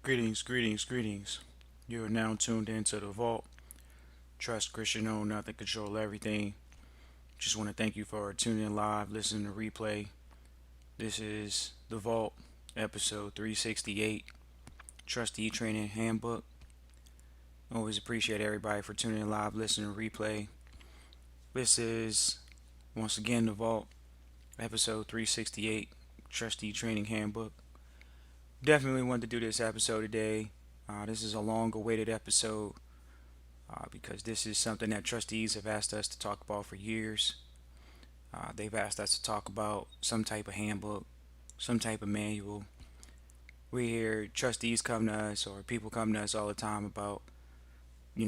Greetings, greetings, greetings. You are now tuned into the Vault. Trust Christian own nothing, control everything. Just want to thank you for tuning in live, listening to replay. This is the Vault, episode 368, Trustee Training Handbook. Always appreciate everybody for tuning in live, listening to replay. This is once again the Vault, episode 368, Trustee Training Handbook. Definitely wanted to do this episode today. This is a long awaited episode because this is something that trustees have asked us to talk about for years. They've asked us to talk about some type of handbook, some type of manual. We hear trustees come to us or people come to us all the time about,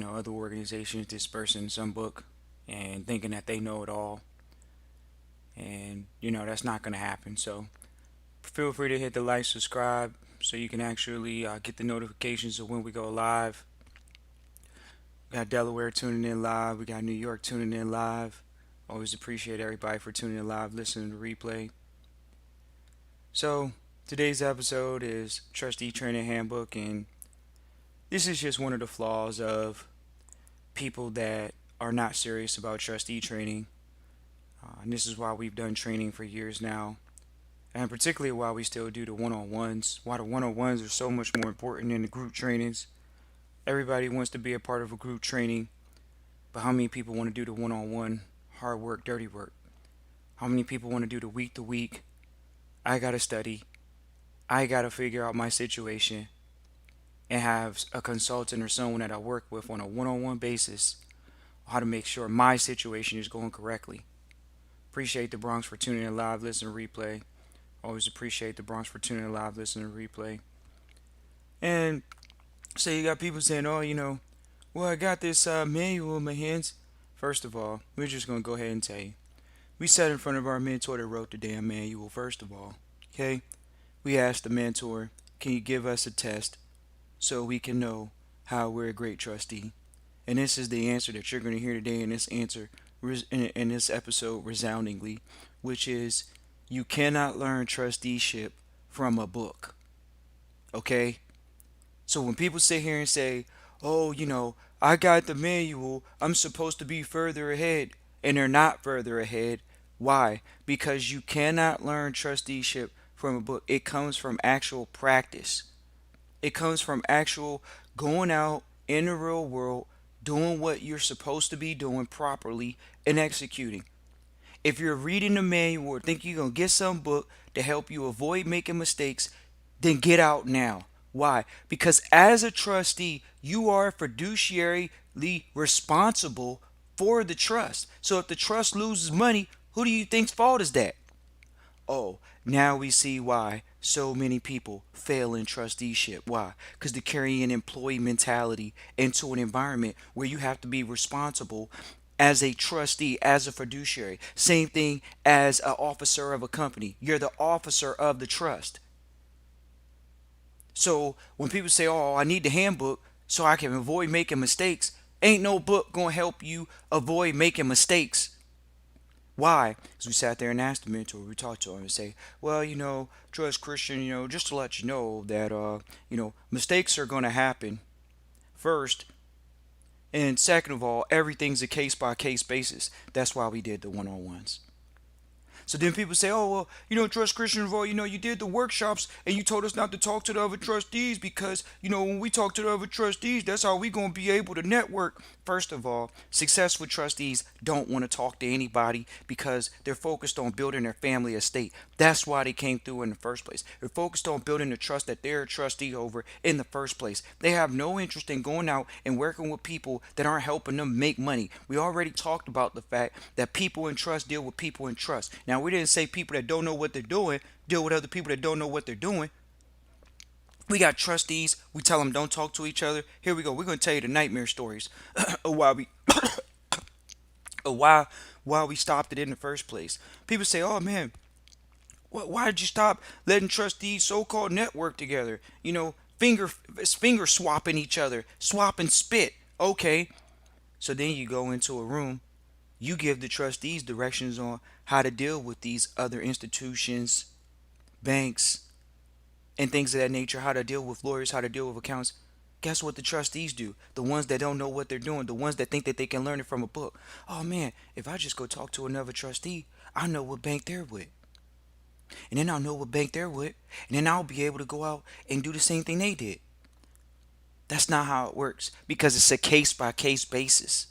other organizations dispersing some book and thinking that they know it all. And, that's not going to happen. So feel free to hit the like, subscribe so you can actually get the notifications of when we go live. We got Delaware tuning in live. We got New York tuning in live. Always appreciate everybody for tuning in live, listening to the replay. So, today's episode is Trustee Training Handbook, and this is just one of the flaws of people that are not serious about trustee training. And this is why we've done training for years now, and particularly why we still do the one on ones. Why the one on ones are so much more important than the group trainings. Everybody wants to be a part of a group training, but how many people want to do the one on one, hard work, dirty work? How many people want to do the week to week? I gotta study. I gotta figure out my situation and have a consultant or someone that I work with on a one on one basis how to make sure my situation is going correctly. Appreciate the Bronx for tuning in live, listen to replay. Always appreciate the Bronx for tuning in live, listen to replay. And say you got people saying, oh, well, I got this manual in my hands. First of all, we're just going to go ahead and tell you. We sat in front of our mentor that wrote the damn manual, first of all. Okay? We asked the mentor, can you give us a test so we can know how we're a great trustee? And this is the answer that you're going to hear today in this answer, in this episode, resoundingly, which is you cannot learn trusteeship from a book. Okay? So when people sit here and say, oh, I got the manual, I'm supposed to be further ahead, and they're not further ahead. Why? Because you cannot learn trusteeship from a book. It comes from actual practice. It comes from actual going out in the real world, doing what you're supposed to be doing properly, and executing. If you're reading the manual or think you're going to get some book to help you avoid making mistakes, then get out now. Why? Because as a trustee, you are fiduciarily responsible for the trust. So if the trust loses money, who do you think's fault is that? Oh, now we see why so many people fail in trusteeship. Why? Because they carry an employee mentality into an environment where you have to be responsible as a trustee, as a fiduciary. Same thing as an officer of a company. You're the officer of the trust. So when people say, oh, I need the handbook so I can avoid making mistakes, ain't no book going to help you avoid making mistakes. Why? Because we sat there and asked the mentor, we talked to him and say, well, trust Christian, just to let you know that, mistakes are going to happen first. And second of all, everything's a case by case basis. That's why we did the one on ones. So then people say, oh, well, Trust Christian Roy, you did the workshops and you told us not to talk to the other trustees because, when we talk to the other trustees, that's how we going to be able to network. First of all, successful trustees don't want to talk to anybody because they're focused on building their family estate. That's why they came through in the first place. They're focused on building the trust that they're a trustee over in the first place. They have no interest in going out and working with people that aren't helping them make money. We already talked about the fact that people in trust deal with people in trust. Now, we didn't say people that don't know what they're doing deal with other people that don't know what they're doing. We got trustees. We tell them don't talk to each other. Here we go. We're going to tell you the nightmare stories of why we of why we stopped it in the first place. People say, "Oh man, why did you stop letting trustees so-called network together? Finger swapping each other, swapping spit." Okay, so then you go into a room, you give the trustees directions on how to deal with these other institutions, banks, and things of that nature, how to deal with lawyers, how to deal with accounts. Guess what the trustees do? The ones that don't know what they're doing, the ones that think that they can learn it from a book. Oh man, if I just go talk to another trustee, I know what bank they're with. And then I'll know what bank they're with. And then I'll be able to go out and do the same thing they did. That's not how it works because it's a case by case basis.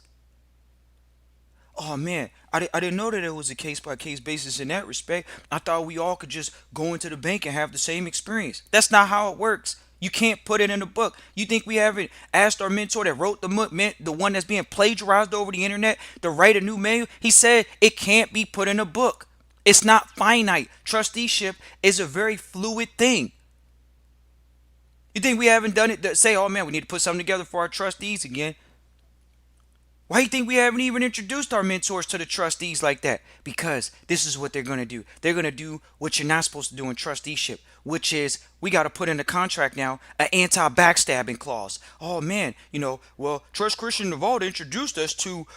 Oh man, I didn't know that it was a case by case basis in that respect. I thought we all could just go into the bank and have the same experience. That's not how it works. You can't put it in a book. You think we haven't asked our mentor that wrote the one that's being plagiarized over the internet to write a new manual? He said it can't be put in a book. It's not finite. Trusteeship is a very fluid thing. You think we haven't done it to say, oh man, we need to put something together for our trustees again? Why do you think we haven't even introduced our mentors to the trustees like that? Because this is what they're going to do. They're going to do what you're not supposed to do in trusteeship, which is we got to put in the contract now an anti-backstabbing clause. Oh man, well, Trust Christian Navarro introduced us to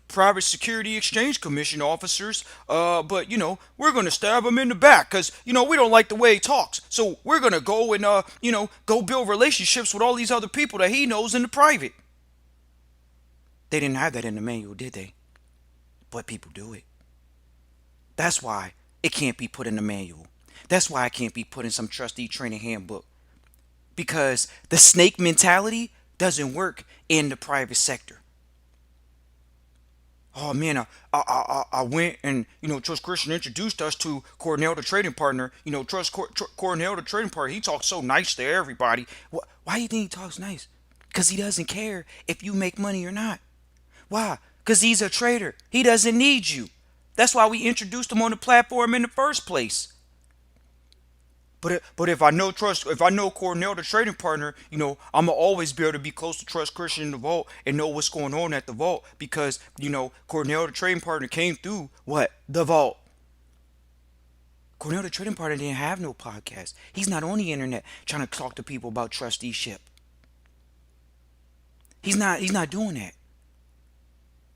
private security exchange commission officers, but we're going to stab him in the back because we don't like the way he talks. So we're going to go and go build relationships with all these other people that he knows in the private. They didn't have that in the manual, did they? But people do it. That's why it can't be put in the manual. That's why it can't be put in some trustee training handbook. Because the snake mentality doesn't work in the private sector. Oh man, I went and Trust Christian introduced us to Cornell, the trading partner. Cornell, the trading partner. He talks so nice to everybody. Why do you think he talks nice? Because he doesn't care if you make money or not. Why? Because he's a trader. He doesn't need you. That's why we introduced him on the platform in the first place. But if I know Cornell, the trading partner, I'ma always be able to be close to Trust Christian in the vault and know what's going on at the vault because Cornell, the trading partner, came through what? The vault. Cornell, the trading partner, didn't have no podcast. He's not on the internet trying to talk to people about trusteeship. He's not doing that.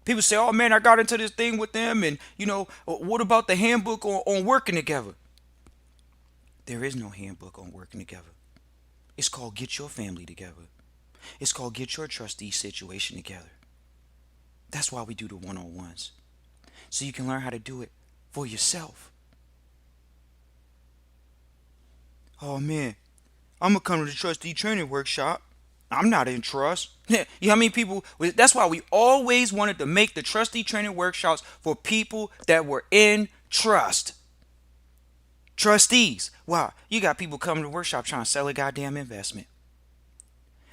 People say, oh man, I got into this thing with them and, what about the handbook on working together? There is no handbook on working together. It's called Get Your Family Together. It's called Get Your Trustee Situation Together. That's why we do the one-on-ones. So you can learn how to do it for yourself. Oh man, I'm going to come to the trustee training workshop. I'm not in trust. You know how many people? That's why we always wanted to make the trustee training workshops for people that were in trust. Trustees. Wow, you got people coming to the workshop trying to sell a goddamn investment.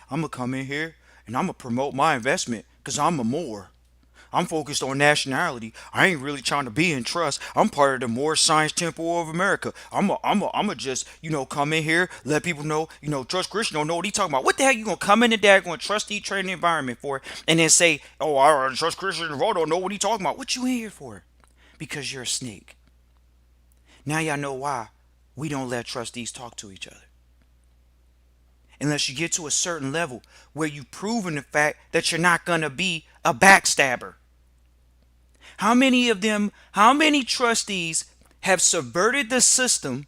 I'm going to come in here and I'm going to promote my investment because I'm a Moor. I'm focused on nationality. I ain't really trying to be in trust. I'm part of the Moore Science Temple of America. I'm just, come in here, let people know, Trust Christian don't know what he talking about. What the hell you gonna come in the daggone trustee training environment for and then say, oh, I Trust Christian don't know what he talking about. What you in here for? Because you're a snake. Now y'all know why we don't let trustees talk to each other. Unless you get to a certain level where you've proven the fact that you're not gonna be a backstabber. How many trustees have subverted the system,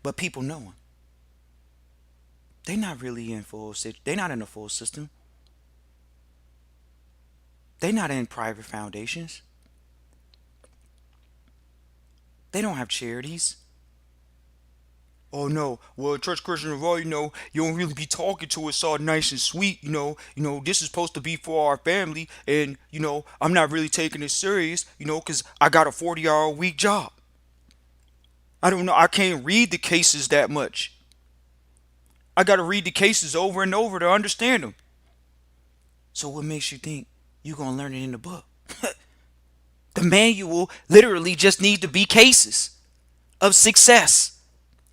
but people know them? They're not really they're not in a full system. They're not in private foundations. They don't have charities. Oh no, well, Church Christian of all, you don't really be talking to us all nice and sweet, this is supposed to be for our family, and, I'm not really taking it serious, because I got a 40-hour week job. I don't know, I can't read the cases that much. I got to read the cases over and over to understand them. So what makes you think you're going to learn it in the book? The manual literally just needs to be cases of success.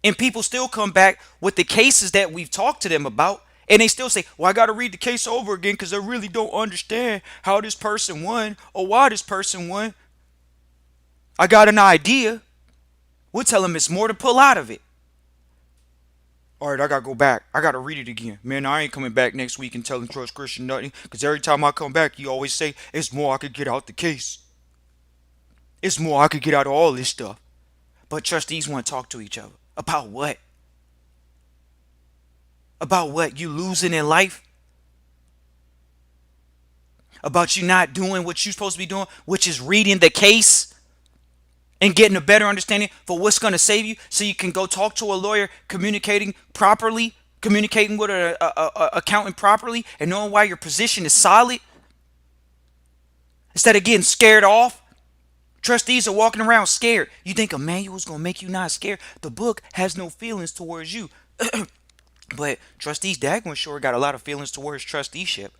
And people still come back with the cases that we've talked to them about. And they still say, well, I got to read the case over again because I really don't understand how this person won or why this person won. I got an idea. We'll tell them it's more to pull out of it. All right, I got to go back. I got to read it again. Man, I ain't coming back next week and telling Trust Christian nothing because every time I come back, you always say, it's more I could get out the case. It's more I could get out of all this stuff. But trustees want to talk to each other. About what? about what you losing in life, about you not doing what you're supposed to be doing, which is reading the case and getting a better understanding for what's going to save you so you can go talk to a lawyer, communicating properly, communicating with a accountant properly, and knowing why your position is solid instead of getting scared off. Trustees are walking around scared. You think a manual is going to make you not scared? The book has no feelings towards you. But trustees, daggone sure got a lot of feelings towards trusteeship.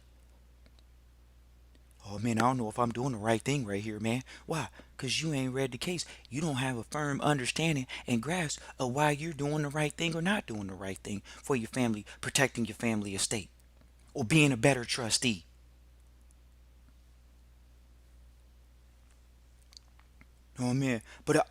Oh man, I don't know if I'm doing the right thing right here, man. Why? Because you ain't read the case. You don't have a firm understanding and grasp of why you're doing the right thing or not doing the right thing for your family, protecting your family estate, or being a better trustee. Oh man, but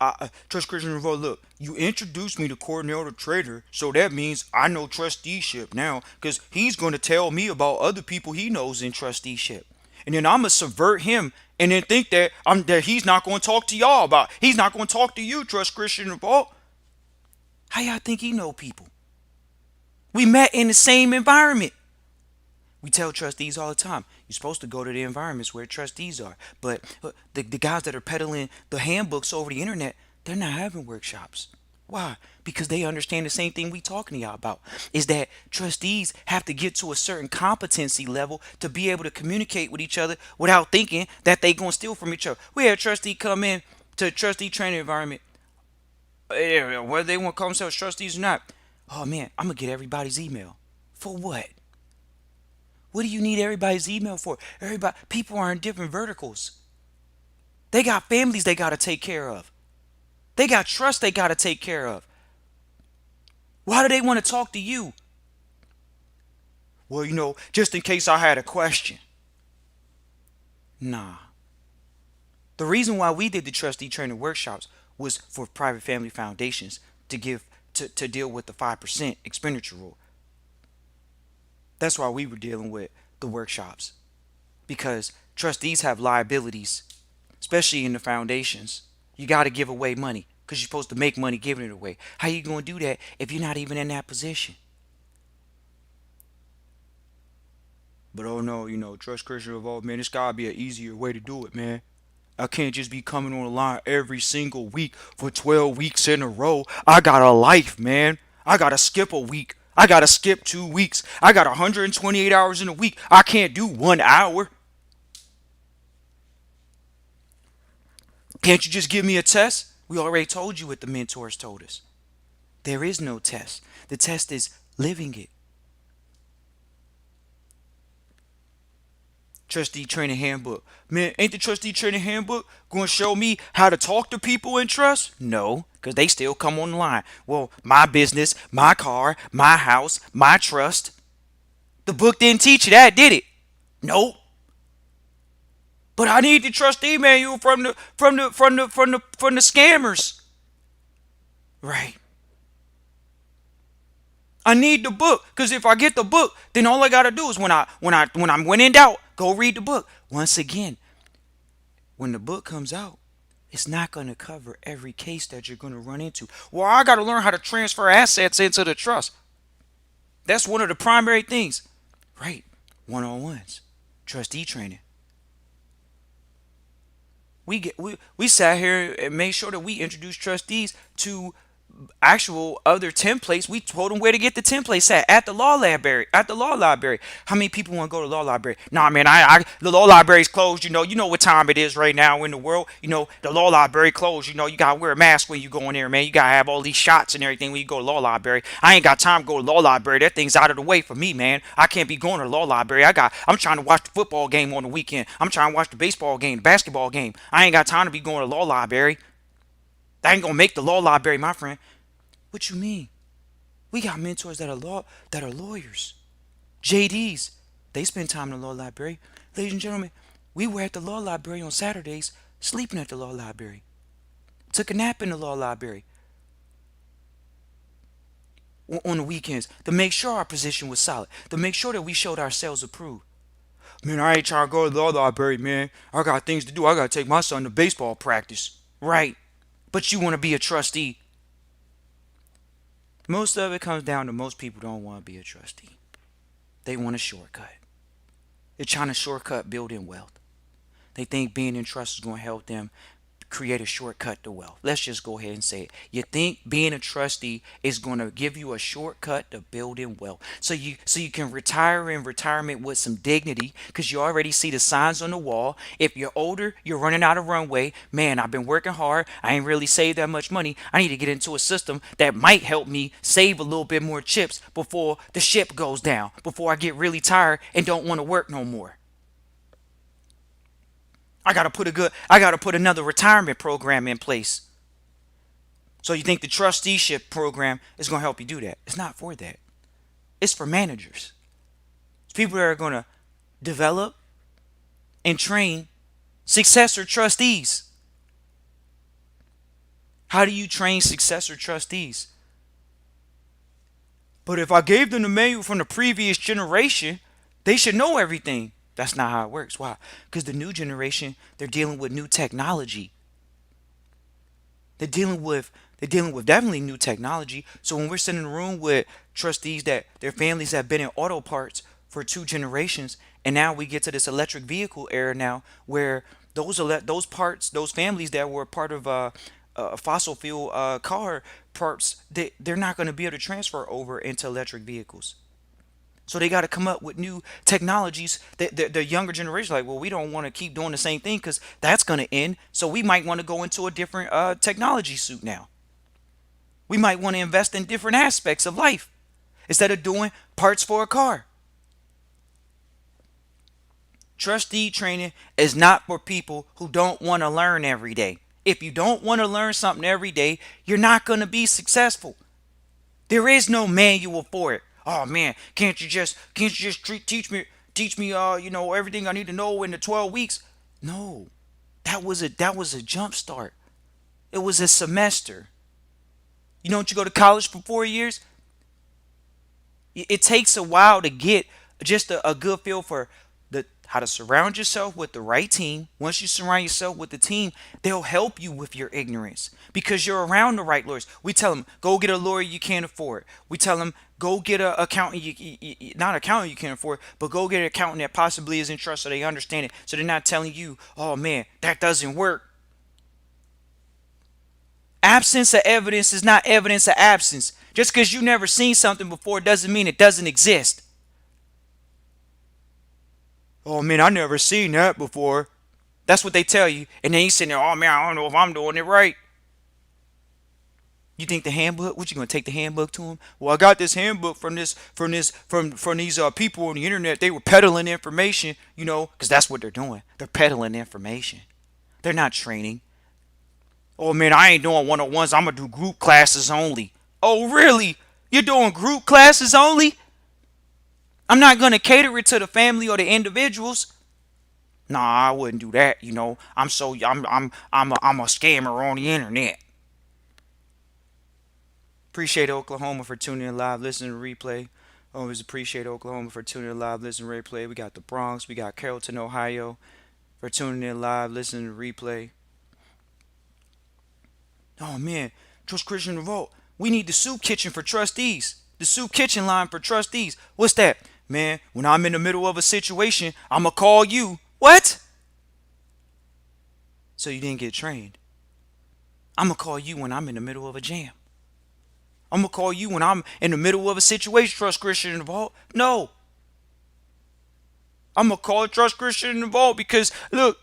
Trust Christian Revolt, look, you introduced me to Cornell the Trader, so that means I know trusteeship now, because he's going to tell me about other people he knows in trusteeship. And then I'm going to subvert him and then think that he's not going to talk to y'all about. He's not going to talk to you, Trust Christian Revolt. How y'all think he know people? We met in the same environment. We tell trustees all the time, you're supposed to go to the environments where trustees are. But the guys that are peddling the handbooks over the internet, they're not having workshops. Why? Because they understand the same thing we talking to y'all about. Is that trustees have to get to a certain competency level to be able to communicate with each other without thinking that they gonna steal from each other. We had a trustee come in to a trustee training environment, whether they want to call themselves trustees or not. Oh man, I'm gonna get everybody's email. For what? What do you need everybody's email for? People are in different verticals. They got families they got to take care of. They got trust they got to take care of. Why do they want to talk to you? Well, just in case I had a question. Nah. The reason why we did the trustee training workshops was for private family foundations to deal with the 5% expenditure rule. That's why we were dealing with the workshops, because trustees have liabilities, especially in the foundations. You got to give away money because you're supposed to make money giving it away. How you going to do that if you're not even in that position? But oh no, Trust Christian Revolt, man, it's got to be an easier way to do it, man. I can't just be coming on the line every single week for 12 weeks in a row. I got a life, man. I got to skip a week. I got to skip 2 weeks. I got 128 hours in a week. I can't do 1 hour. Can't you just give me a test? We already told you what the mentors told us. There is no test. The test is living it. Trustee Training Handbook. Man, ain't the Trustee Training Handbook going to show me how to talk to people in trust? No, because they still come on the line. Well, my business, my car, my house, my trust. The book didn't teach you that, did it? Nope. But I need the trustee manual from the scammers. Right. I need the book, because if I get the book, then all I gotta do is when I'm in doubt, go read the book. Once again, when the book comes out, it's not gonna cover every case that you're gonna run into. Well, I gotta learn how to transfer assets into the trust. That's one of the primary things, right? One-on-ones, trustee training. We sat here and made sure that we introduced trustees to actual other templates. We told them where to get the templates at the law library. At the law library. How many people want to go to the law library? Nah, man, the law library's closed. You know what time it is right now in the world. The law library closed. You gotta wear a mask when you go in there, man. You gotta have all these shots and everything when you go to the law library. I ain't got time to go to the law library. That thing's out of the way for me, man. I can't be going to the law library. I'm trying to watch the football game on the weekend. I'm trying to watch the baseball game, the basketball game. I ain't got time to be going to the law library. That ain't gonna make the law library, my friend. What you mean? We got mentors that are lawyers. JDs. They spend time in the law library. Ladies and gentlemen, we were at the law library on Saturdays, sleeping at the law library. Took a nap in the law library on the weekends to make sure our position was solid, to make sure that we showed ourselves approved. Man, I ain't trying to go to the law library, man. I got things to do. I got to take my son to baseball practice. Right. But you want to be a trustee. Most of it comes down to most people don't want to be a trustee. They want a shortcut. They're trying to shortcut building wealth. They think being in trust is going to help them create a shortcut to wealth. Let's just go ahead and say it. You think being a trustee is going to give you a shortcut to building wealth. So you can retire in retirement with some dignity because you already see the signs on the wall. If you're older, you're running out of runway. Man, I've been working hard. I ain't really saved that much money. I need to get into a system that might help me save a little bit more chips before the ship goes down, before I get really tired and don't want to work no more. I gotta put another retirement program in place. So you think the trusteeship program is gonna help you do that? It's not for that. It's for managers. It's people that are gonna develop and train successor trustees. How do you train successor trustees? But if I gave them the manual from the previous generation, they should know everything. That's not how it works. Why? Because the new generation, they're dealing with new technology. They're dealing with they're dealing with definitely new technology. So when we're sitting in a room with trustees that their families have been in auto parts for two generations, and now we get to this electric vehicle era now, where those parts, those families that were part of fossil fuel car parts, they're not going to be able to transfer over into electric vehicles. So they got to come up with new technologies. The younger generation, like, well, we don't want to keep doing the same thing because that's going to end. So we might want to go into a different technology suit now. We might want to invest in different aspects of life instead of doing parts for a car. Trustee training is not for people who don't want to learn every day. If you don't want to learn something every day, you're not going to be successful. There is no manual for it. Oh man, teach me everything I need to know in the 12 weeks? No. That was a jump start. It was a semester. Don't you go to college for 4 years? It takes a while to get just a good feel for the how to surround yourself with the right team. Once you surround yourself with the team, they'll help you with your ignorance because you're around the right lawyers. We tell them, go get a lawyer you can't afford. We tell them, go get an accountant, not accountant you can't afford, but go get an accountant that possibly is in trust so they understand it. So they're not telling you, oh man, that doesn't work. Absence of evidence is not evidence of absence. Just because you never seen something before doesn't mean it doesn't exist. Oh man, I never seen that before. That's what they tell you. And then you sitting there, oh man, I don't know if I'm doing it right. You think the handbook? What, you gonna take the handbook to them? Well, I got this handbook from these people on the internet. They were peddling information, because that's what they're doing. They're peddling information. They're not training. Oh man, I ain't doing one-on-ones. I'm gonna do group classes only. Oh really? You're doing group classes only? I'm not gonna cater it to the family or the individuals. Nah, I wouldn't do that. I'm a scammer on the internet. Appreciate Oklahoma for tuning in live, listening to replay. Always appreciate Oklahoma for tuning in live, listening to replay. We got the Bronx, we got Carrollton, Ohio for tuning in live, listening to replay. Oh man, Trust Christian Revolt. We need the soup kitchen for trustees. The soup kitchen line for trustees. What's that? Man, when I'm in the middle of a situation, I'ma call you. What? So you didn't get trained. I'ma call you when I'm in the middle of a jam. I'ma call you when I'm in the middle of a situation, Trust Christian Revolt. No. I'm gonna call Trust Christian Involved because look,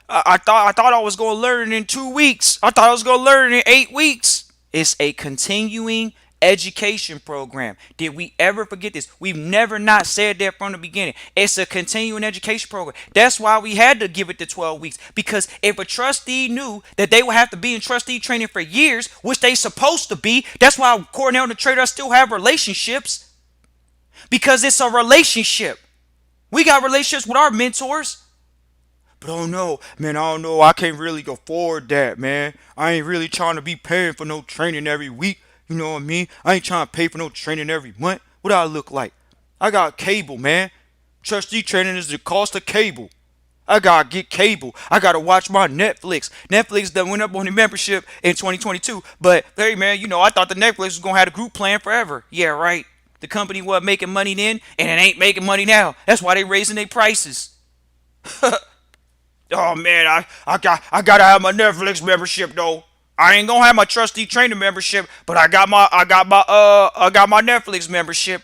I thought I was gonna learn it in 2 weeks. I thought I was gonna learn it in 8 weeks. It's a continuing education program. Did we ever forget this? We've never not said that from the beginning. It's a continuing education program. That's why we had to give it to 12 weeks. Because if a trustee knew that they would have to be in trustee training for years, which they supposed to be, that's why Cornell and the Trader still have relationships. Because it's a relationship. We got relationships with our mentors. But oh no, man, I don't know. I can't really afford that, man. I ain't really trying to be paying for no training every week. You know what I mean? I ain't trying to pay for no training every month. What do I look like? I got cable, man. Trustee training is the cost of cable. I gotta get cable. I gotta watch my Netflix. Netflix that went up on the membership in 2022. But hey, man, I thought the Netflix was gonna have a group plan forever. Yeah, right. The company wasn't making money then, and it ain't making money now. That's why they raising their prices. Oh man, I gotta have my Netflix membership though. I ain't gonna have my Trustee Training membership, but I got my Netflix membership.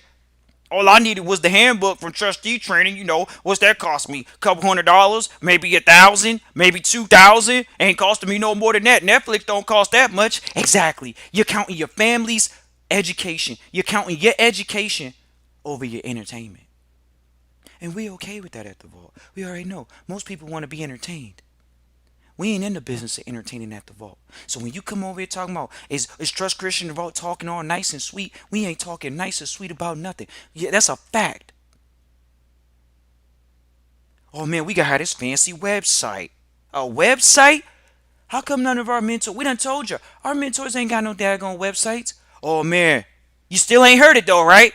All I needed was the handbook from Trustee Training. What's that cost me? A couple $100, maybe 1,000, maybe 2,000. Ain't costing me no more than that. Netflix don't cost that much. Exactly. You're counting your family's education. You're counting your education over your entertainment. And we okay with that at the vault. We already know most people want to be entertained. We ain't in the business of entertaining at the vault. So when you come over here talking about is Trust Christian the vault talking all nice and sweet, we ain't talking nice and sweet about nothing. Yeah, that's a fact. Oh man, we gotta have this fancy website. A website? How come none of our mentors? We done told you our mentors ain't got no daggone websites. Oh man, you still ain't heard it though, right?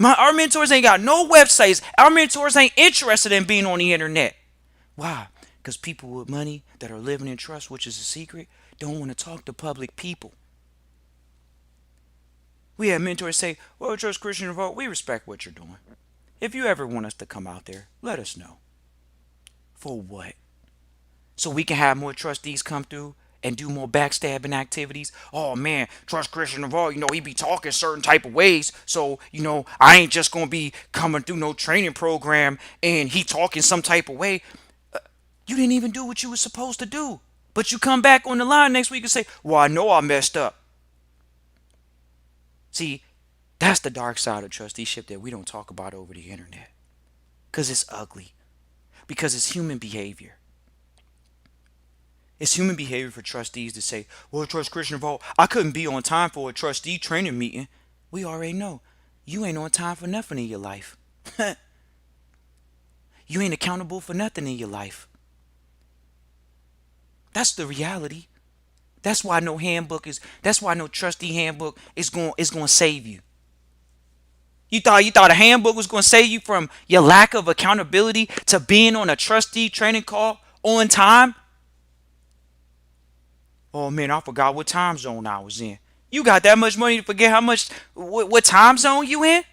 Our mentors ain't got no websites. Our mentors ain't interested in being on the internet. Why? Because people with money that are living in trust, which is a secret, don't want to talk to public people. We have mentors say, well, Trust Christian Vault, we respect what you're doing. If you ever want us to come out there, let us know. For what? So we can have more trustees come through and do more backstabbing activities. Oh man, Trust Christian Vault, he be talking certain type of ways. So, I ain't just going to be coming through no training program and he talking some type of way. You didn't even do what you were supposed to do. But you come back on the line next week and say, well, I know I messed up. See, that's the dark side of trusteeship that we don't talk about over the internet. Because it's ugly. Because it's human behavior. It's human behavior for trustees to say, well, Trust Christian Vault, I couldn't be on time for a trustee training meeting. We already know. You ain't on time for nothing in your life. You ain't accountable for nothing in your life. That's the reality. That's why no trustee handbook is going to save you. You thought a handbook was going to save you from your lack of accountability to being on a trustee training call on time? Oh man, I forgot what time zone I was in. You got that much money to forget what time zone you in?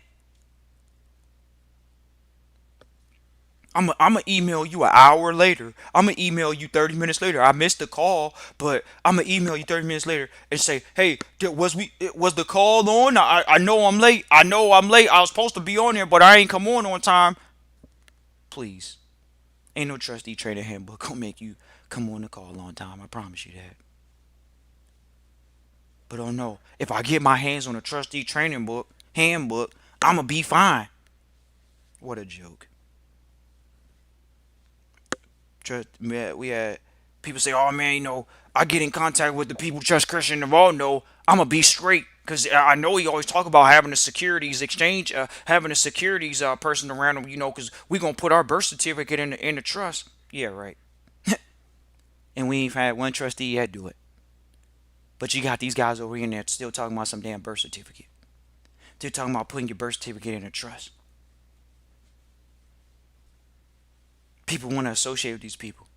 I'm going to email you an hour later. I'm going to email you 30 minutes later. I missed the call, but I'm going to email you 30 minutes later and say, hey, was the call on? I know I'm late. I was supposed to be on there, but I ain't come on time. Please. Ain't no trustee training handbook going to make you come on the call on time. I promise you that. But oh no, if I get my hands on a trustee training handbook, I'm going to be fine. What a joke. We had people say, oh man, I get in contact with the people Trust Christian Vault. No, I'm going to be straight. Because I know he always talk about having a securities exchange, having a securities person around him, because we going to put our birth certificate in the trust. Yeah, right. And we ain't had one trustee yet do it. But you got these guys over here and they're still talking about some damn birth certificate. They're talking about putting your birth certificate in a trust. People want to associate with these people.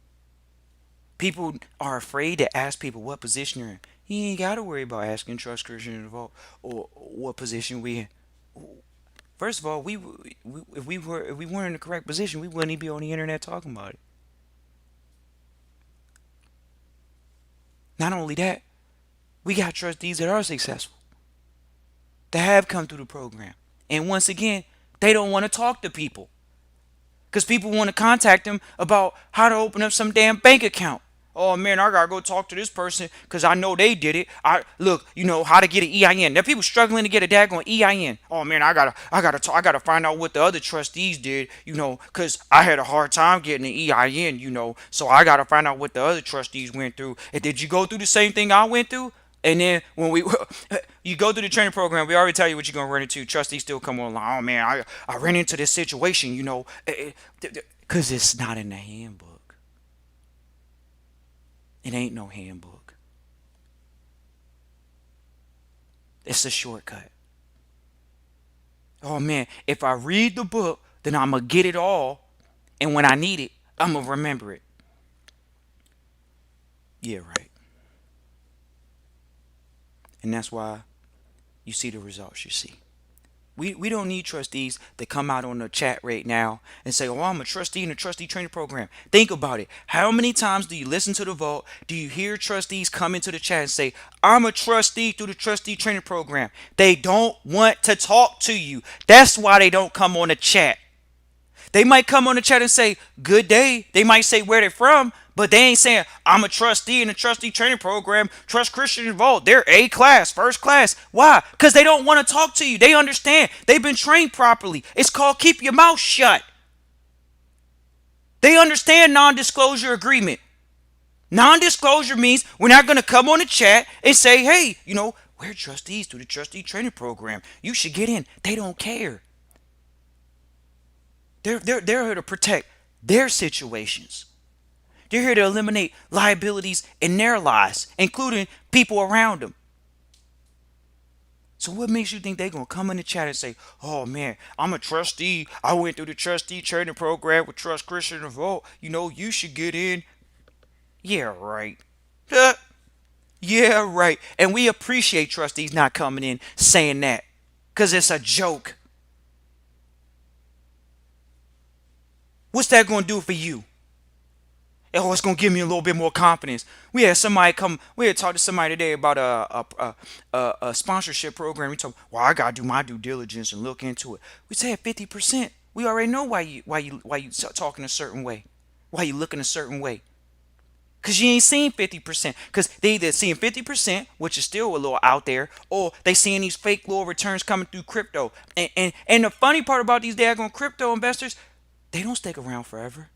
People are afraid to ask people what position you're in. You ain't got to worry about asking Trust Christian Vault or what position we in. First of all, if we weren't in the correct position, we wouldn't even be on the internet talking about it. Not only that, we got trustees that are successful, that have come through the program. And once again, they don't want to talk to people. Because people want to contact them about how to open up some damn bank account. Oh man, I gotta go talk to this person because I know they did it. How to get an EIN. There are people struggling to get a daggone EIN. Oh man, I gotta find out what the other trustees did. Because I had a hard time getting an EIN. So I gotta find out what the other trustees went through. And did you go through the same thing I went through? And then when you go through the training program, we already tell you what you're gonna run into. Trustees still come online. Oh man, I ran into this situation. Because it's not in the handbook. It ain't no handbook. It's a shortcut. Oh man, if I read the book, then I'm going to get it all. And when I need it, I'm going to remember it. Yeah, right. And that's why you see the results you see. We don't need trustees to come out on the chat right now and say, oh, I'm a trustee in the trustee training program. Think about it. How many times do you listen to the vote? Do you hear trustees come into the chat and say, I'm a trustee through the trustee training program? They don't want to talk to you. That's why they don't come on the chat. They might come on the chat and say, good day. They might say where they're from, but they ain't saying, I'm a trustee in the trustee training program. Trust Christian involved. They're A class, first class. Why? Because they don't want to talk to you. They understand. They've been trained properly. It's called keep your mouth shut. They understand non-disclosure agreement. Non-disclosure means we're not going to come on the chat and say, hey, we're trustees through the trustee training program. You should get in. They don't care. They're here to protect their situations. They're here to eliminate liabilities in their lives, including people around them. So what makes you think they're going to come in the chat and say, oh man, I'm a trustee. I went through the trustee training program with Trust Christian Vote. You should get in. Yeah, right. Yeah, right. And we appreciate trustees not coming in saying that because it's a joke. What's that going to do for you? Oh, it's gonna give me a little bit more confidence. We had somebody come. We had talked to somebody today about a sponsorship program. We told, well, I gotta do my due diligence and look into it. We said 50%. We already know why you talking a certain way, why you looking a certain way. Cause you ain't seen 50%. Cause they either seeing 50%, which is still a little out there, or they seeing these fake little returns coming through crypto. And the funny part about these daggone crypto investors, they don't stick around forever.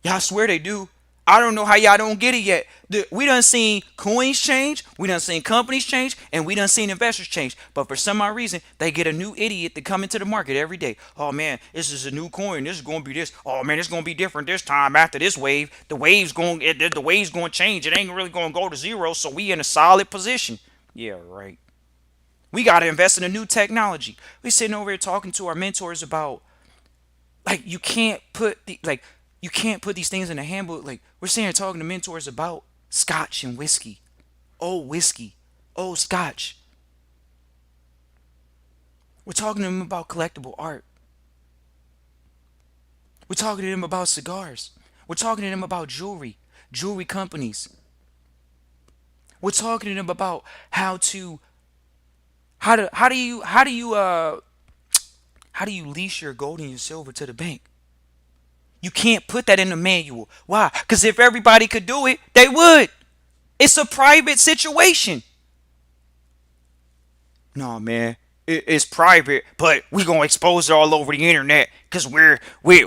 Y'all swear they do. I don't know how y'all don't get it yet. We done seen coins change, we done seen companies change, and we done seen investors change. But for some odd reason, they get a new idiot to come into the market every day. Oh man, this is a new coin. This is gonna be this. Oh man, it's gonna be different this time after this wave. The wave's gonna change. It ain't really gonna go to zero. So we in a solid position. Yeah, right. We gotta invest in a new technology. We sitting over here talking to our mentors about like you can't put these things in a handbook. Like we're sitting here talking to mentors about scotch and whiskey, old scotch. We're talking to them about collectible art. We're talking to them about cigars. We're talking to them about jewelry companies. We're talking to them about how do you lease your gold and your silver to the bank. You can't put that in the manual. Why? Because if everybody could do it, they would. It's a private situation. No, man. It's private, but we gonna expose it all over the internet because we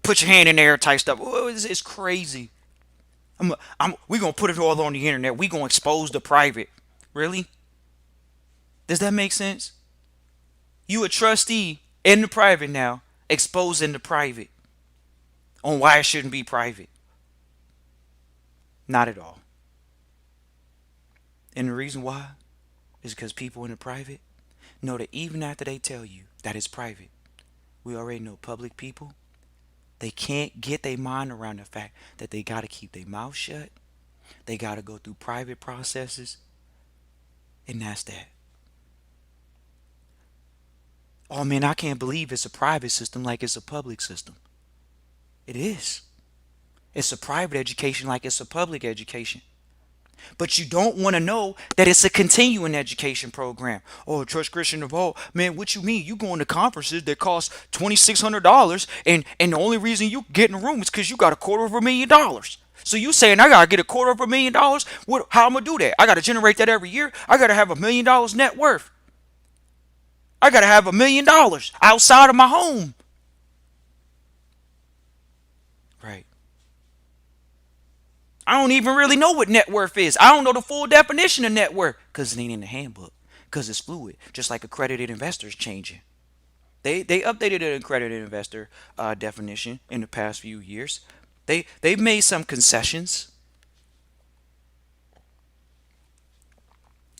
put your hand in there type stuff. Oh, it's crazy. We gonna put it all on the internet. We gonna expose the private. Really? Does that make sense? You a trustee in the private now, exposing the private on why it shouldn't be private. Not at all. And the reason why is because people in the private know that even after they tell you that it's private, we already know public people, they can't get their mind around the fact that they got to keep their mouth shut. They got to go through private processes. And that's that. Oh man, I can't believe it's a private system like it's a public system. It is. It's a private education like it's a public education. But you don't want to know that it's a continuing education program. Oh, Trust Christian Evolve. Man, what you mean? You going to conferences that cost $2,600 and the only reason you get in the room is because you got $250,000. So you saying I gotta get $250,000? How I'm gonna do that? I gotta generate that every year. I gotta have $1,000,000 net worth. I gotta have $1,000,000 outside of my home. Right. I don't even really know what net worth is. I don't know the full definition of net worth because it ain't in the handbook. Because it's fluid, just like accredited investors changing. They updated an accredited investor definition in the past few years. They've made some concessions.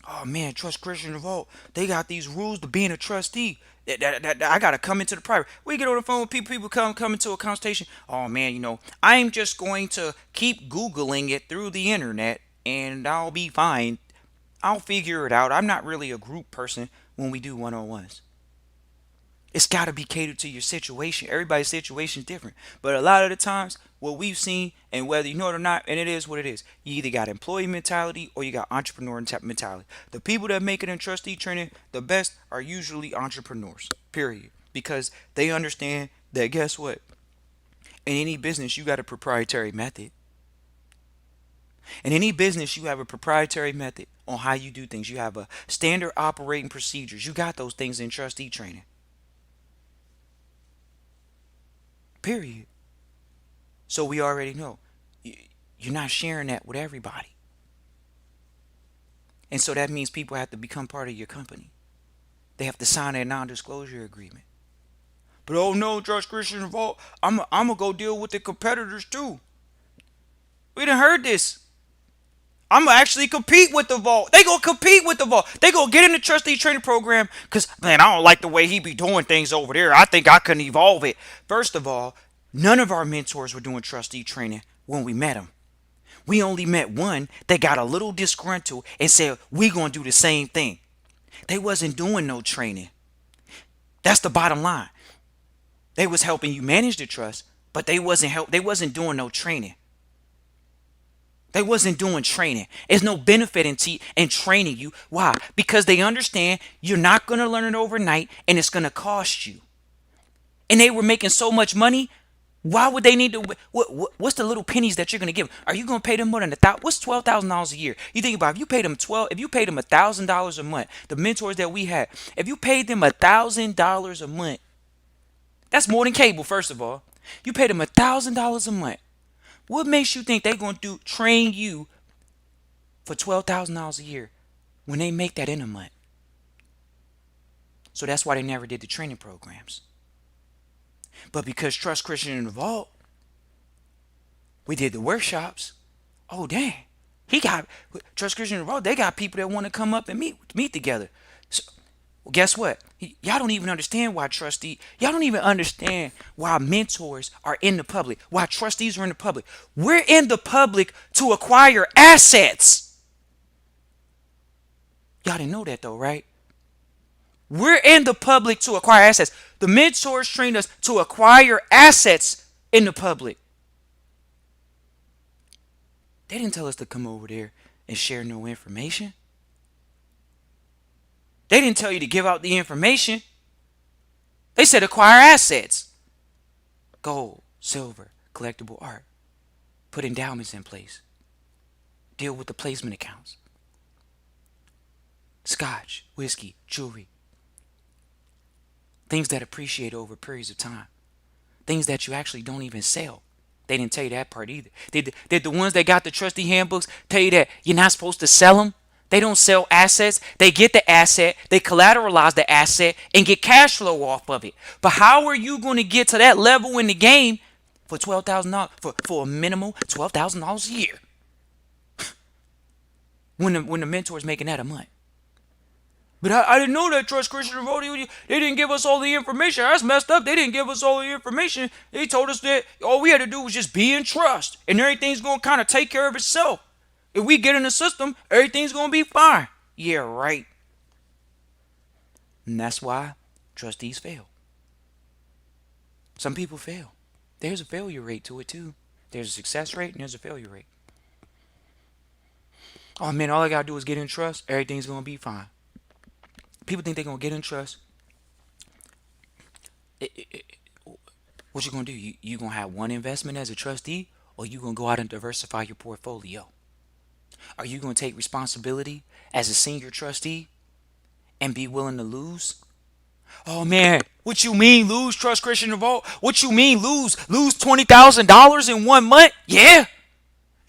Oh man, Trust Christian Revolt. They got these rules to being a trustee. I gotta come into the private. We get on the phone with people. People come into a consultation. Oh man, I'm just going to keep Googling it through the internet, and I'll be fine. I'll figure it out. I'm not really a group person when we do one-on-ones. It's got to be catered to your situation. Everybody's situation is different. But a lot of the times, what we've seen, and whether you know it or not, and it is what it is, you either got employee mentality or you got entrepreneur mentality. The people that make it in trustee training the best are usually entrepreneurs, period. Because they understand that, guess what? In any business, you got a proprietary method. In any business, you have a proprietary method on how you do things. You have a standard operating procedures. You got those things in trustee training, period. So we already know you're not sharing that with everybody. And so that means people have to become part of your company. They have to sign a non-disclosure agreement. But oh no, Trust Christian Vault, I'm gonna go deal with the competitors too. We done heard this. I'm gonna actually compete with the vault. They gonna compete with the vault. They gonna get in the trustee training program because man, I don't like the way he be doing things over there. I think I can evolve it. First of all, none of our mentors were doing trustee training when we met them. We only met one that got a little disgruntled and said, we gonna do the same thing. They wasn't doing no training. That's the bottom line. They was helping you manage the trust, but they wasn't doing no training. They wasn't doing training. There's no benefit in training you. Why? Because they understand you're not gonna learn it overnight and it's gonna cost you. And they were making so much money. Why would they need to? What's the little pennies that you're gonna give them? Are you gonna pay them more than What's $12,000 a year? You think about it, if you paid them $1,000 a month, the mentors that we had, if you paid them $1,000 a month, that's more than cable. First of all, you paid them $1,000 a month. What makes you think they're gonna train you for $12,000 a year when they make that in a month? So that's why they never did the training programs. But because Trust Christian in the Vault, we did the workshops. Oh dang, he got Trust Christian in the Vault. They got people that want to come up and meet together. So well, guess what? Y'all don't even understand why Y'all don't even understand why mentors are in the public. Why trustees are in the public. We're in the public to acquire assets. Y'all didn't know that though, right? We're in the public to acquire assets. The mentors trained us to acquire assets in the public. They didn't tell us to come over there and share no information. They didn't tell you to give out the information. They said acquire assets. Gold, silver, collectible art. Put endowments in place. Deal with the placement accounts. Scotch, whiskey, jewelry. Things that appreciate over periods of time. Things that you actually don't even sell. They didn't tell you that part either. Did the ones that got the trustee handbooks tell you that you're not supposed to sell them? They don't sell assets. They get the asset, they collateralize the asset, and get cash flow off of it. But how are you going to get to that level in the game for $12,000 for a minimum $12,000 a year? when the mentor's making that a month. But I didn't know that Trust Christian Revolt. They didn't give us all the information. That's messed up. They didn't give us all the information. They told us that all we had to do was just be in trust. And everything's going to kind of take care of itself. If we get in the system, everything's going to be fine. Yeah, right. And that's why trustees fail. Some people fail. There's a failure rate to it too. There's a success rate and there's a failure rate. Oh man, all I got to do is get in trust. Everything's going to be fine. People think they're going to get in trust. What you going to do? You going to have one investment as a trustee, or you going to go out and diversify your portfolio? Are you going to take responsibility as a senior trustee and be willing to lose? Oh man, what you mean lose, Trust Christian Revolt? What you mean lose? Lose $20,000 in 1 month? Yeah.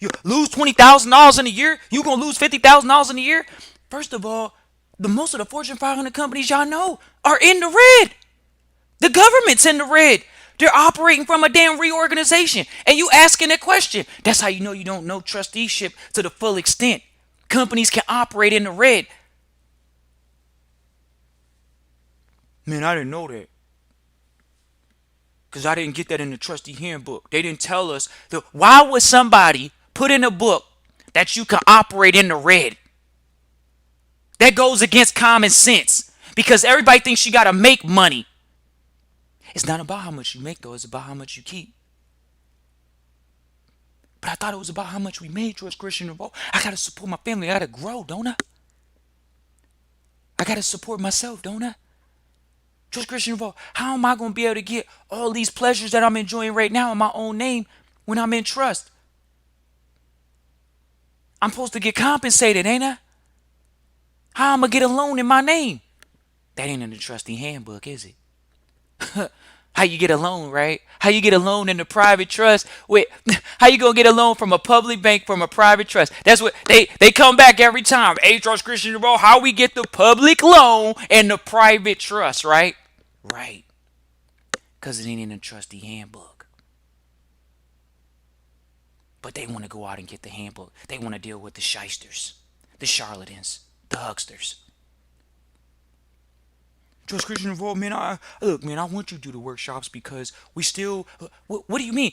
You lose $20,000 in a year? You going to lose $50,000 in a year? First of all, most of the Fortune 500 companies y'all know are in the red. The government's in the red. They're operating from a damn reorganization. And you asking a question. That's how you know you don't know trusteeship to the full extent. Companies can operate in the red. Man, I didn't know that. Because I didn't get that in the trustee handbook. They didn't tell us. Why would somebody put in a book that you can operate in the red? That goes against common sense. Because everybody thinks you got to make money. It's not about how much you make, though. It's about how much you keep. But I thought it was about how much we made, George Christian Revolt. I got to support my family. I got to grow, don't I? I got to support myself, don't I? George Christian Revolt, how am I going to be able to get all these pleasures that I'm enjoying right now in my own name when I'm in trust? I'm supposed to get compensated, ain't I? How am I going to get a loan in my name? That ain't in the trustee handbook, is it? How you get a loan, right? How you get a loan in the private trust? Wait, how you gonna get a loan from a public bank from a private trust? That's what they come back every time. Hey, Trust Christian Bro, how we get the public loan and the private trust, right? Right. Because it ain't in the trustee handbook. But they want to go out and get the handbook. They want to deal with the shysters, the charlatans, the hucksters. Trust Christian Revolt, man, look, man, I want you to do the workshops because we still. What do you mean?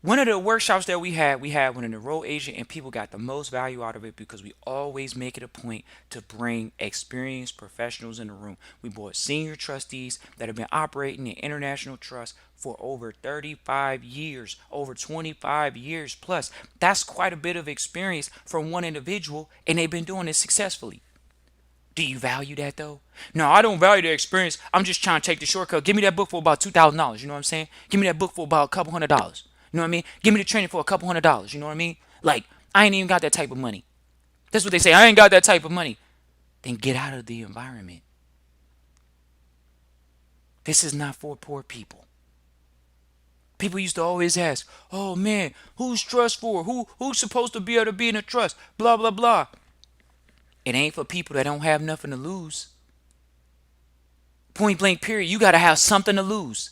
One of the workshops that we had one in the enrolled agent, and people got the most value out of it because we always make it a point to bring experienced professionals in the room. We brought senior trustees that have been operating in international trust for over 35 years, over 25 years plus. That's quite a bit of experience from one individual, and they've been doing it successfully. Do you value that though? No, I don't value the experience. I'm just trying to take the shortcut. Give me that book for about $2,000. You know what I'm saying? Give me that book for about a couple $100s. You know what I mean? Give me the training for a couple $100s. You know what I mean? Like, I ain't even got that type of money. That's what they say. I ain't got that type of money. Then get out of the environment. This is not for poor people. People used to always ask, oh man, who's trust for? Who's supposed to be able to be in a trust? Blah, blah, blah. It ain't for people that don't have nothing to lose. Point blank period. You got to have something to lose.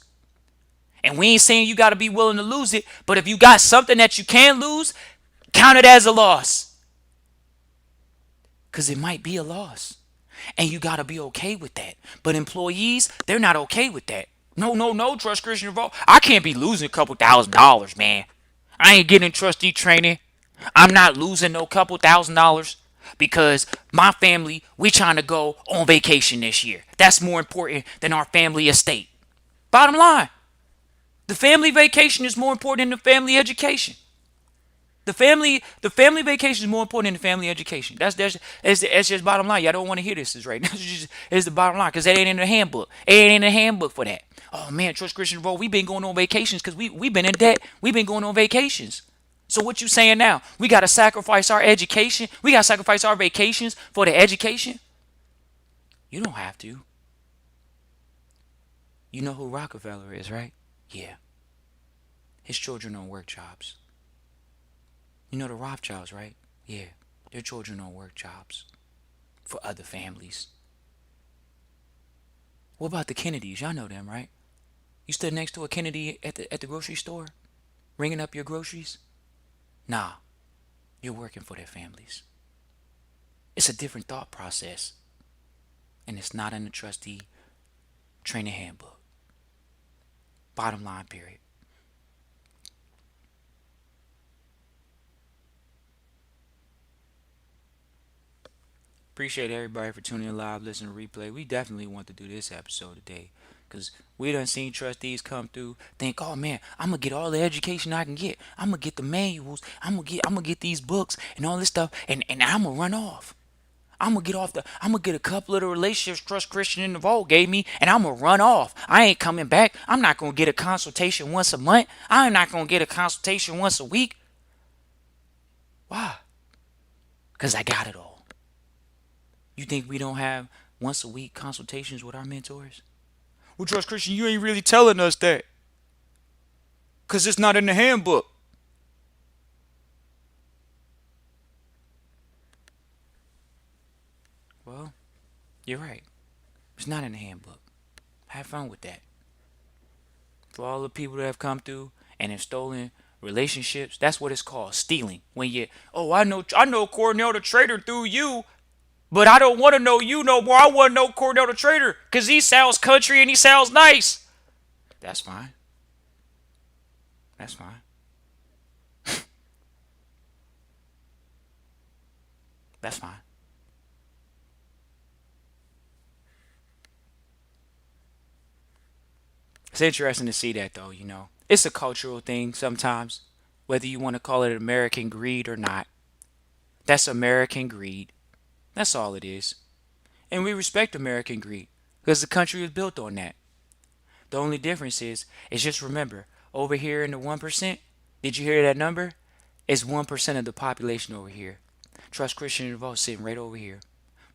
And we ain't saying you got to be willing to lose it, but if you got something that you can lose, count it as a loss. Because it might be a loss. And you got to be okay with that. But employees, they're not okay with that. No, Trust Christian Revolt. I can't be losing a couple $1,000s, man. I ain't getting trustee training. I'm not losing no couple $1,000s because my family, we trying to go on vacation this year. That's more important than our family estate. Bottom line, the family vacation is more important than the family education. The family vacation is more important than the family education. That's just bottom line. Y'all don't want to hear this right now. It's the bottom line because that ain't in the handbook. It ain't in the handbook for that. Oh man, Trust Christian Roll, we've been going on vacations because we've been in debt. We've been going on vacations. So what you saying now? We got to sacrifice our education? We got to sacrifice our vacations for the education? You don't have to. You know who Rockefeller is, right? Yeah. His children don't work jobs. You know the Rothschilds, right? Yeah. Their children don't work jobs for other families. What about the Kennedys? Y'all know them, right? You stood next to a Kennedy at the grocery store, ringing up your groceries? Nah, you're working for their families. It's a different thought process, and it's not in the trustee training handbook. Bottom line, period. Appreciate everybody for tuning in live, listening to replay. We definitely want to do this episode today because we done seen trustees come through, think, oh man, I'm gonna get all the education I can get. I'm gonna get the manuals. I'm gonna get these books and all this stuff, and I'm gonna run off. I'm gonna get a couple of the relationships Trust Christian in the Vault gave me, and I'm gonna run off. I ain't coming back. I'm not gonna get a consultation once a month. I'm not gonna get a consultation once a week. Why? Because I got it all. You think we don't have once a week consultations with our mentors? Well, Trust Christian, you ain't really telling us that. Because it's not in the handbook. Well, you're right. It's not in the handbook. Have fun with that. For all the people that have come through and have stolen relationships, that's what it's called, stealing. When you, oh, I know Cornell the trader through you, But I don't want to know you no more. I want to know Cordell the Trader because he sounds country and he sounds nice. That's fine. That's fine. That's fine. It's interesting to see that, though, you know. It's a cultural thing sometimes, whether you want to call it American greed or not. That's American greed. That's all it is. And we respect American greed because the country was built on that. The only difference is just remember, over here in the 1%, did you hear that number? It's 1% of the population over here. Trust Christian involved sitting right over here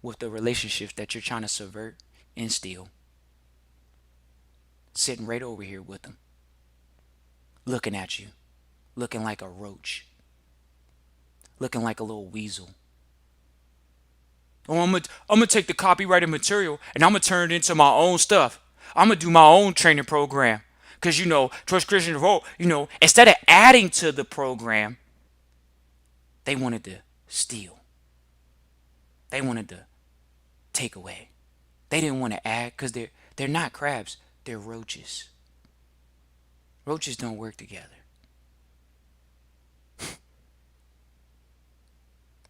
with the relationships that you're trying to subvert and steal. Sitting right over here with them, looking at you, looking like a roach, looking like a little weasel. Oh, I'm gonna take the copyrighted material and I'm gonna turn it into my own stuff. I'm gonna do my own training program. Cause you know, Trust Christian Revolt, you know, instead of adding to the program, they wanted to steal. They wanted to take away. They didn't want to add because they're not crabs, they're roaches. Roaches don't work together.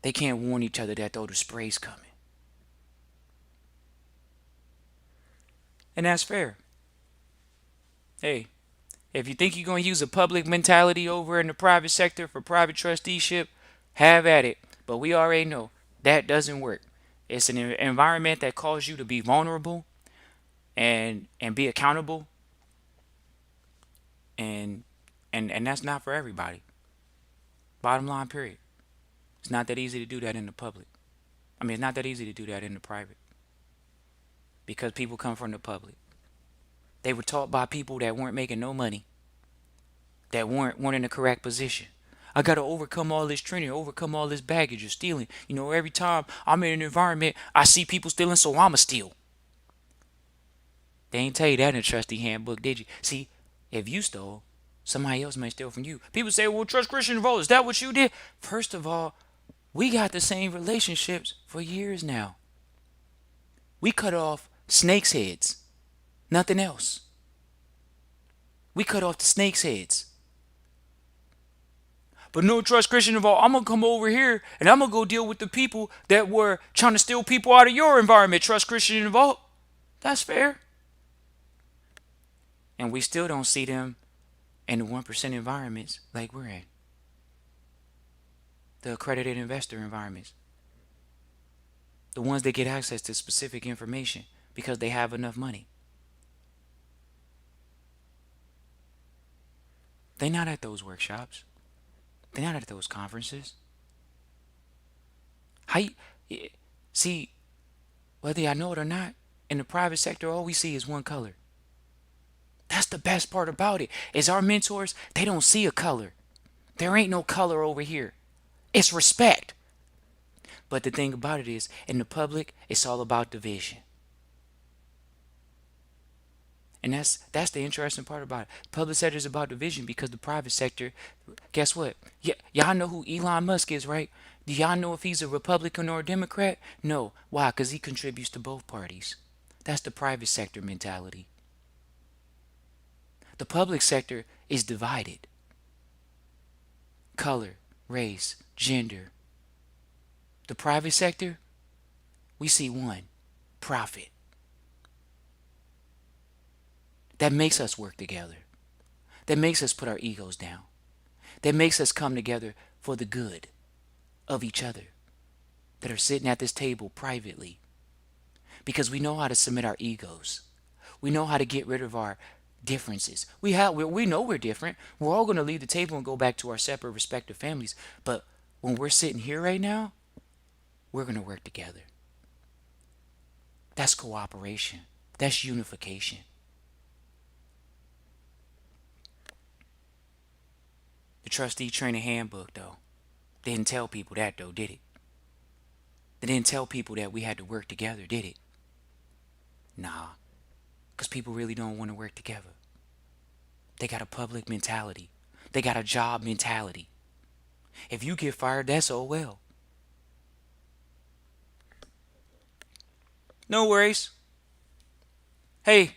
They can't warn each other that though the spray's coming. And that's fair. Hey, if you think you're going to use a public mentality over in the private sector for private trusteeship, have at it. But we already know that doesn't work. It's an environment that calls you to be vulnerable and be accountable, and and that's not for everybody. Bottom line, period. It's not that easy to do that in the public. I mean, it's not that easy to do that in the private because people come from the public. They were taught by people that weren't making no money, that weren't in the correct position. I got to overcome all this training, overcome all this baggage of stealing. You know, every time I'm in an environment, I see people stealing, so I'ma steal. They ain't tell you that in the trustee handbook, did you? See, if you stole, somebody else may steal from you. People say, well, trust Christian Revolt, is that what you did? First of all, we got the same relationships for years now. We cut off snakes' heads, nothing else. We cut off the snakes' heads. But no, trust Christian Revolt, I'm going to come over here and I'm going to go deal with the people that were trying to steal people out of your environment. Trust Christian Revolt. That's fair. And we still don't see them in the 1% environments like we're in. The accredited investor environments. The ones that get access to specific information because they have enough money. They're not at those workshops. They're not at those conferences. See, whether I know it or not, in the private sector, all we see is one color. That's the best part about it, is our mentors, they don't see a color. There ain't no color over here. It's respect. But the thing about it is, in the public, it's all about division. And that's the interesting part about it. Public sector is about division because the private sector, guess what? Y'all know who Elon Musk is, right? Do y'all know if he's a Republican or a Democrat? No. Why? Because he contributes to both parties. That's the private sector mentality. The public sector is divided. Color, race, gender. The private sector, we see one, profit. That makes us work together. That makes us put our egos down. That makes us come together for the good of each other that are sitting at this table privately. Because we know how to submit our egos. We know how to get rid of our differences. We know we're different. We're all going to leave the table and go back to our separate respective families. But when we're sitting here right now, we're going to work together. That's cooperation. That's unification. The Trustee Training Handbook, though, didn't tell people that, though, did it? They didn't tell people that we had to work together, did it? Nah, because people really don't want to work together. They got a public mentality. They got a job mentality. If you get fired, that's oh well. No worries. Hey,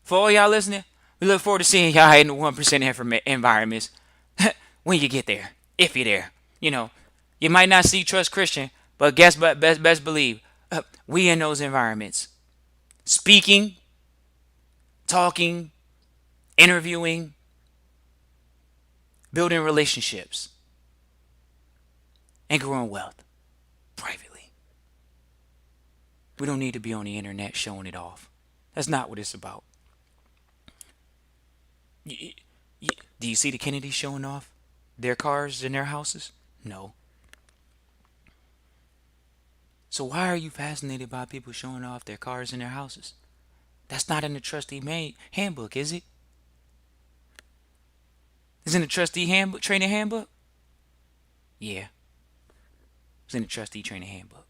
for all y'all listening, we look forward to seeing y'all in the 1% environments when you get there, if you're there. You know, you might not see Trust Christian, but best believe we in those environments, speaking, talking, interviewing, building relationships, and growing wealth privately. We don't need to be on the internet showing it off. That's not what it's about. Do you see the Kennedys showing off their cars and their houses? No. So why are you fascinated by people showing off their cars and their houses? That's not in the trustee handbook, is it? Is it in the trustee handbook, training handbook? Yeah, it's in the trustee training handbook.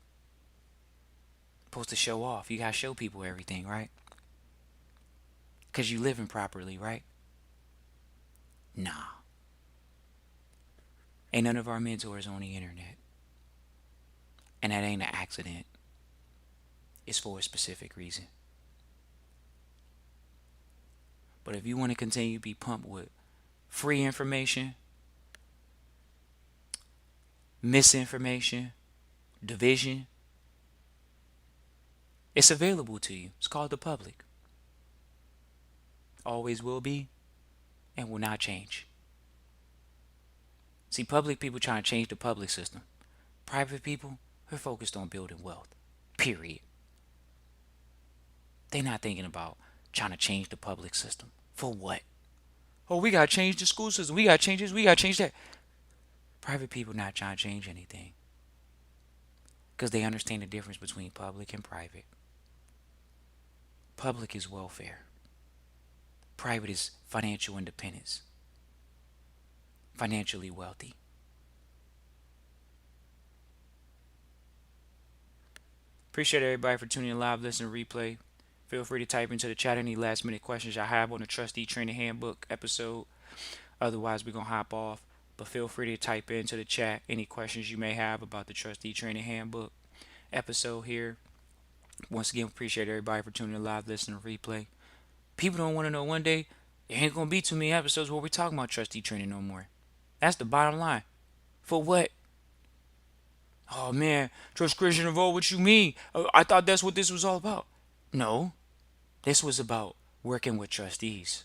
Supposed to show off. You gotta show people everything, right? Because you living properly, right? Nah. Ain't none of our mentors on the internet. And that ain't an accident. It's for a specific reason. But if you want to continue to be pumped with free information, misinformation, division, it's available to you. It's called the public. Always will be and will not change. See, public people trying to change the public system. Private people, they're focused on building wealth. Period. They're not thinking about trying to change the public system. For what? Oh, we gotta change the school system. We gotta change this. We gotta change that. Private people not trying to change anything. Because they understand the difference between public and private. Public is welfare. Private is financial independence. Financially wealthy. Appreciate everybody for tuning in live, listen, replay. Feel free to type into the chat any last minute questions I have on the Trustee Training Handbook episode. Otherwise, we're going to hop off. But feel free to type into the chat any questions you may have about the Trustee Training Handbook episode here. Once again, appreciate everybody for tuning in live, listen, replay. People don't want to know one day there ain't going to be too many episodes where we're talking about trustee training no more. That's the bottom line. For what? Oh man, Trust Christian Revolt, what you mean? I thought that's what this was all about. No, this was about working with trustees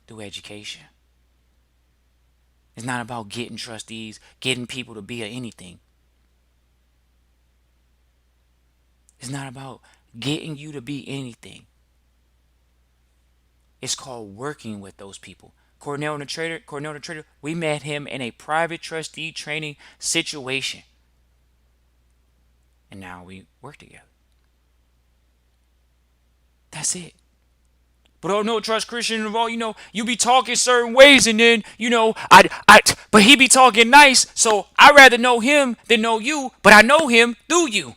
through education. It's not about getting trustees, getting people to be anything. It's not about getting you to be anything. It's called working with those people. Cornell the Trader, we met him in a private trustee training situation. And now we work together. That's it. But oh no, Trust Christian Revolt, you be talking certain ways and then, but he be talking nice, so I'd rather know him than know you, but I know him through you.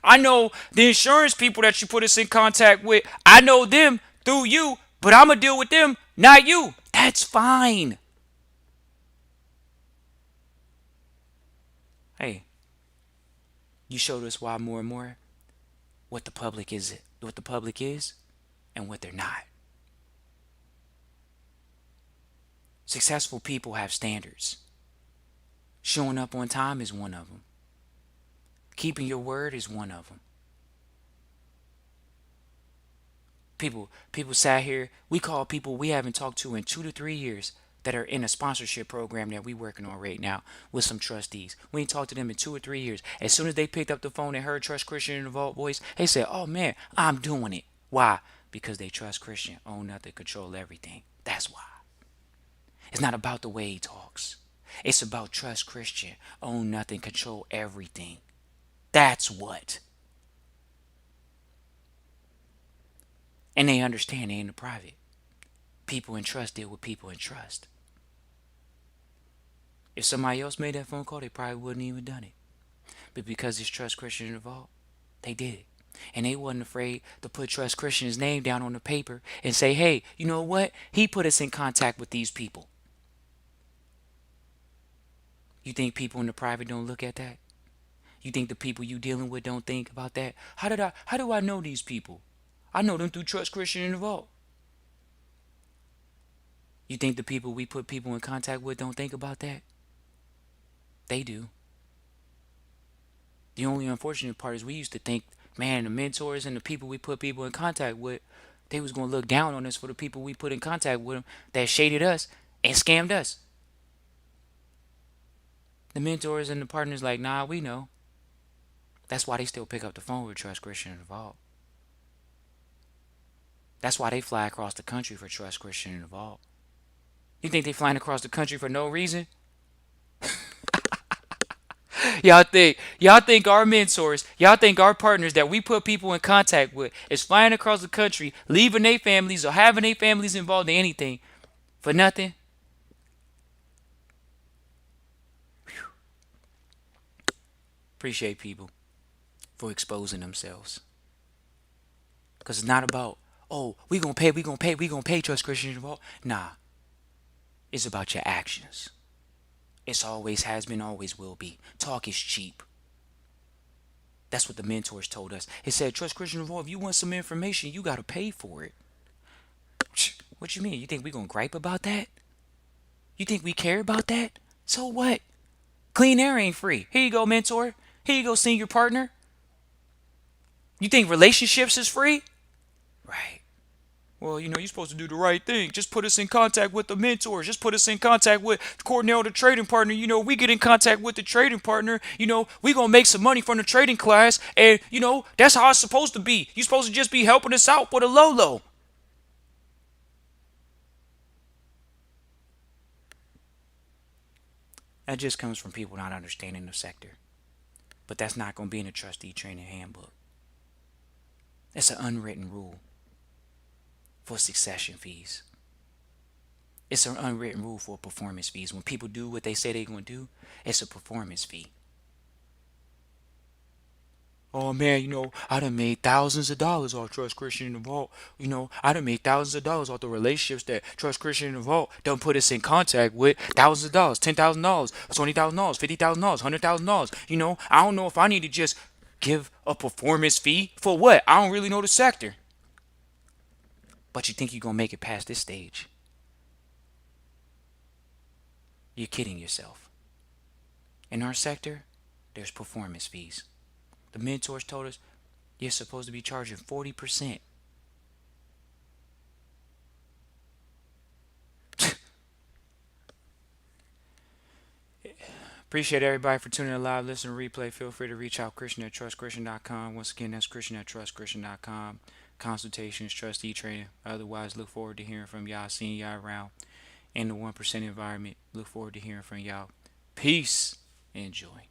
I know the insurance people that you put us in contact with, I know them through you, but I'm going to deal with them, not you. That's fine. Hey, you showed us why more and more what the public is and what they're not. Successful people have standards. Showing up on time is one of them. Keeping your word is one of them. People sat here. We call people we haven't talked to in 2 to 3 years that are in a sponsorship program that we working on right now with some trustees. We ain't talked to them in 2 or 3 years. As soon as they picked up the phone and heard Trust Christian in the Vault voice, they said, "Oh man, I'm doing it." Why? Because they trust Christian, own nothing, control everything. That's why. It's not about the way he talks. It's about trust Christian, own nothing, control everything. That's what. And they understand they ain't the private. People in trust deal with people in trust. If somebody else made that phone call, they probably wouldn't even done it. But because it's Trust Christian involved, they did it. And they wasn't afraid to put Trust Christian's name down on the paper and say, hey, you know what? He put us in contact with these people. You think people in the private don't look at that? You think the people you dealing with don't think about that? How do I know these people? I know them through Trust Christian in the Vault. You think the people we put people in contact with don't think about that? They do. The only unfortunate part is we used to think, man, the mentors and the people we put people in contact with, they was gonna look down on us for the people we put in contact with them that shaded us and scammed us. The mentors and the partners like, nah, we know. That's why they still pick up the phone with Trust Christian in the Vault. That's why they fly across the country for Trust Christian in the Vault. You think they flying across the country for no reason? Y'all think our mentors, y'all think our partners that we put people in contact with is flying across the country, leaving their families or having their families involved in anything for nothing? Appreciate people for exposing themselves. Because it's not about, oh, we gonna pay Trust Christian involved. Nah, it's about your actions. It's always has been, always will be. Talk is cheap. That's what the mentors told us. It said, Trust Christian involved, if you want some information, you gotta pay for it. What you mean? You think we gonna gripe about that? You think we care about that? So what? Clean air ain't free. Here you go, mentor. Here you go, senior partner. You think relationships is free? Right. Well, you're supposed to do the right thing. Just put us in contact with the mentors. Just put us in contact with Cornell, the trading partner. We get in contact with the trading partner. We going to make some money from the trading class. And, that's how it's supposed to be. You're supposed to just be helping us out for the low. That just comes from people not understanding the sector. But that's not going to be in the Trustee Training Handbook. It's an unwritten rule for succession fees. It's an unwritten rule for performance fees. When people do what they say they're going to do, it's a performance fee. Oh man, I done made thousands of dollars off Trust Christian in the Vault. I done made thousands of dollars off the relationships that Trust Christian in the Vault done put us in contact with. Thousands of dollars, $10,000, $20,000, $50,000, $100,000. I don't know if I need to just give a performance fee for what? I don't really know the sector. But you think you're going to make it past this stage? You're kidding yourself. In our sector, there's performance fees. The mentors told us you're supposed to be charging 40%. Appreciate everybody for tuning in live, listen, replay. Feel free to reach out, Christian at trustchristian.com. Once again, that's Christian at trustchristian.com. Consultations, trustee training. Otherwise, look forward to hearing from y'all, seeing y'all around in the 1% environment. Look forward to hearing from y'all. Peace. Enjoy.